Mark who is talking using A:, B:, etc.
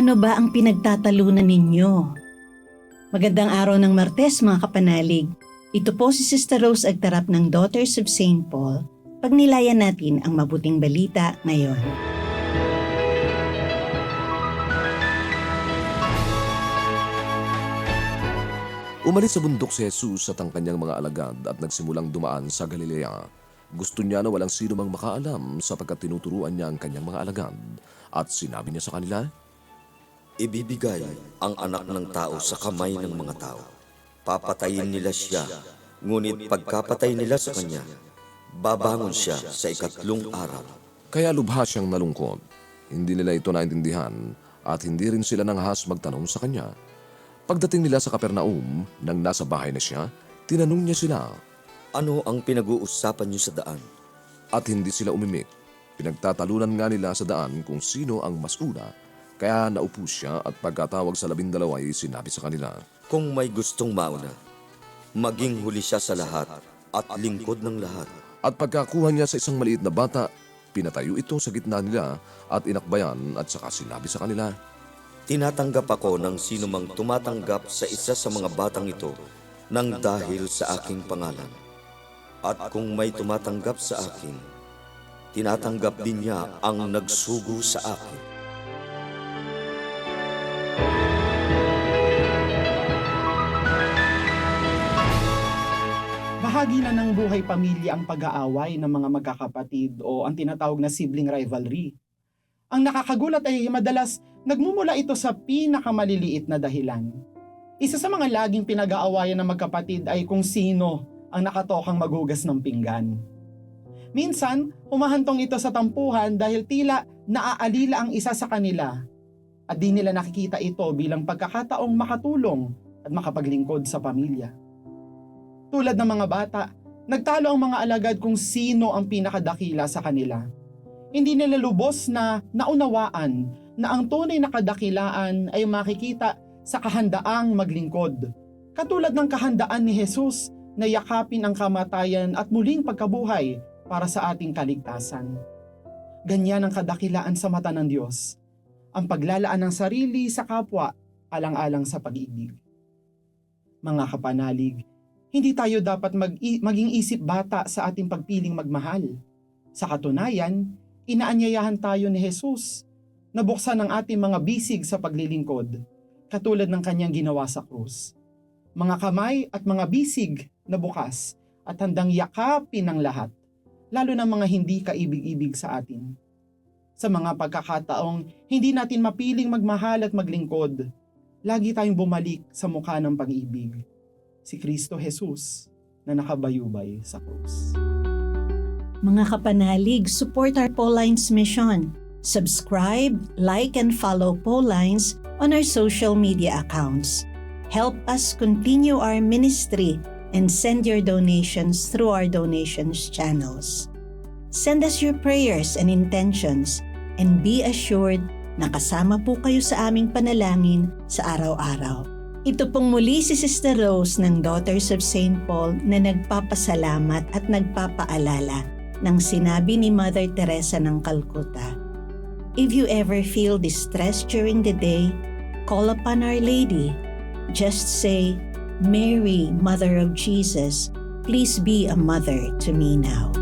A: Ano ba ang pinagtatalunan ninyo? Magandang araw ng Martes mga kapanalig. Ito po si Sister Rose Agtarap ng Daughters of St. Paul. Pagnilayan natin ang mabuting balita ngayon.
B: Umalis sa bundok si Jesus at ang kanyang mga alagad at nagsimulang dumaan sa Galilea. Gusto niya na walang sino mang makaalam sapagkat tinuturuan niya ang kanyang mga alagad. At sinabi niya sa kanila,
C: Ibibigay ang anak ng tao sa kamay ng mga tao. Papatayin nila siya, ngunit pagkapatay nila sa kanya, babangon siya sa ikatlong araw.
B: Kaya lubha siyang nalungkot. Hindi nila ito naintindihan at hindi rin sila nanghas magtanong sa kanya. Pagdating nila sa Capernaum, nang nasa bahay na siya, tinanong niya sila.
C: Ano ang pinag-uusapan niyo sa daan?
B: At hindi sila umimik. Pinagtatalunan nga nila sa daan kung sino ang mas una. Kaya naupo siya at pagkatawag sa 12 ay sinabi sa kanila,
C: Kung may gustong mauna, maging huli siya sa lahat at lingkod ng lahat.
B: At pagkakuha niya sa isang maliit na bata, pinatayo ito sa gitna nila at inakbayan at saka sinabi sa kanila,
C: Tinatanggap ako ng sino mang tumatanggap sa isa sa mga batang ito nang dahil sa aking pangalan. At kung may tumatanggap sa akin, tinatanggap din niya ang nagsugo sa akin.
D: Bahagi na ng buhay pamilya ang pag-aaway ng mga magkakapatid o ang tinatawag na sibling rivalry. Ang nakakagulat ay madalas nagmumula ito sa pinakamaliliit na dahilan. Isa sa mga laging pinag-aawayan ng magkapatid ay kung sino ang nakatokang maghugas ng pinggan. Minsan, humahantong ito sa tampuhan dahil tila naaalila ang isa sa kanila at di nila nakikita ito bilang pagkakataong makatulong at makapaglingkod sa pamilya. Tulad ng mga bata, nagtalo ang mga alagad kung sino ang pinakadakila sa kanila. Hindi nila lubos na naunawaan na ang tunay na kadakilaan ay makikita sa kahandaang maglingkod. Katulad ng kahandaan ni Jesus na yakapin ang kamatayan at muling pagkabuhay para sa ating kaligtasan. Ganyan ang kadakilaan sa mata ng Diyos. Ang paglalaan ng sarili sa kapwa alang-alang sa pag-ibig. Mga kapanalig, hindi tayo dapat maging isip bata sa ating pagpiling magmahal. Sa katunayan, inaanyayahan tayo ni Jesus na buksan ang ating mga bisig sa paglilingkod, katulad ng kanyang ginawa sa krus. Mga kamay at mga bisig na bukas at handang yakapin ng lahat, lalo na mga hindi kaibig-ibig sa atin. Sa mga pagkakataong hindi natin mapiling magmahal at maglingkod, lagi tayong bumalik sa mukha ng pag-ibig. Si Kristo Jesus na nakabayubay sa krus.
A: Mga kapanalig, support our Paulines mission. Subscribe, like, and follow Paulines on our social media accounts. Help us continue our ministry and send your donations through our donations channels. Send us your prayers and intentions and be assured na kasama po kayo sa aming panalangin sa araw-araw. Ito pong muli si Sister Rose ng Daughters of St. Paul na nagpapasalamat at nagpapaalala ng sinabi ni Mother Teresa ng Calcutta. If you ever feel distressed during the day, call upon Our Lady. Just say, Mary, Mother of Jesus, please be a mother to me now.